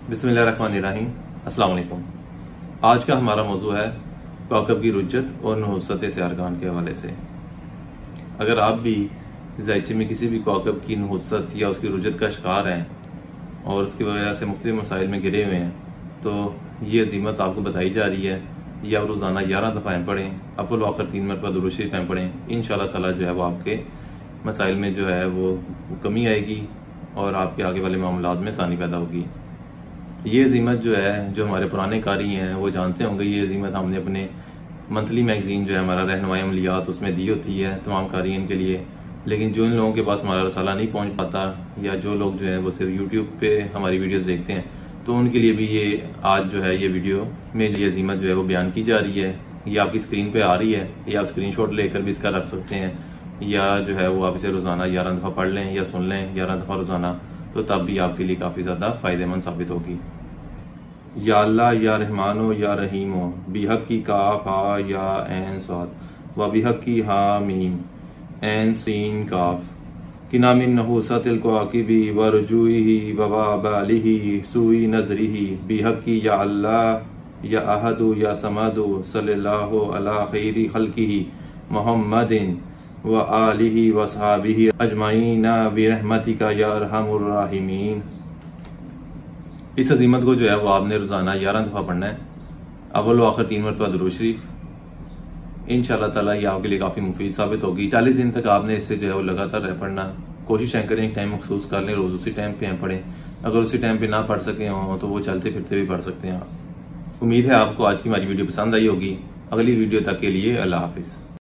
बिस्मिल्लाहिर्रहमानिर्रहीम। अस्सलाम वालेकुम। आज का हमारा मौजू है कौकब की रुज्जत और नहुसत सैरगान के हवाले से। अगर आप भी ज़ायचे में किसी भी कौकब की नहुसत या उसकी रुज्जत का शिकार हैं और उसकी वजह से मुख्तलिफ मसाइल में गिरे हुए हैं, तो ये अज़ीमत आपको बताई जा रही है। या आप रोज़ाना 11 दफ़ाएँ पढ़ें, अव्वल व आखिर 3 मरतबा दुरूद शरीफ़ पढ़ें। इंशाअल्लाह ताला जो है वो आपके मसाइल में जो है वो कमी आएगी और आपके आगे वाले मामलात में आसानी पैदा होगी। ये अज़ीमत जो है, जो हमारे पुराने कारी हैं वो जानते होंगे। ये अज़ीमत हमने अपने मंथली मैगज़ीन जो है हमारा रहनुमाई अमलियात उसमें दी होती है तमाम कारीन के लिए। लेकिन जो इन लोगों के पास हमारा रसाला नहीं पहुंच पाता, या जो लोग जो है वो सिर्फ यूट्यूब पे हमारी वीडियोस देखते हैं, तो उनके लिए भी ये आज जो है ये वीडियो में ये अज़ीमत जो है वो बयान की जा रही है। ये आपकी स्क्रीन पे आ रही है, या आप स्क्रीनशॉट लेकर भी इसका रख सकते हैं, या जो है वो आप इसे रोज़ाना 11 दफ़ा पढ़ लें या सुन लें 11 दफ़ा रोज़ाना, तो तब भी आपके लिए काफ़ी ज़्यादा फ़ायदेमंद साबित होगी। या अल्लाह या रहमानो या रहीमो बिहक की काफ हा या ऐन साद व बिहक की हा मीम ऐन सीन काफ किनामिन नहुसतिल कवाकिबी व रुजूही व वाबालिही सुई नजरिही बिहक की या अल्लाह या अहदु या समदु सल्लल्लाहु अला खैरी खल्किही मुहम्मदिन व आलिही व सहाबिही अजमाइना बिरहमतिका या अरहमुर राहिमीन। इस अज़ीमत को जो है वो आपने रोज़ाना 11 दफ़ा पढ़ना है, अव्वल व आखिर 3 मरतबा दुरूद शरीफ। इंशाअल्लाह ताला ये आपके लिए काफ़ी मुफीद साबित होगी। 40 दिन तक आपने इससे जो है वो लगातार पढ़ना। कोशिश करें एक टाइम मखसूस कर लें, रोज़ उसी टाइम पे पढ़ें। अगर उसी टाइम पे ना पढ़ सके हों तो वो चलते फिरते भी पढ़ सकते हैं आप। उम्मीद है आपको आज की हमारी वीडियो पसंद आई होगी। अगली वीडियो तक के लिए अल्लाह हाफिज़।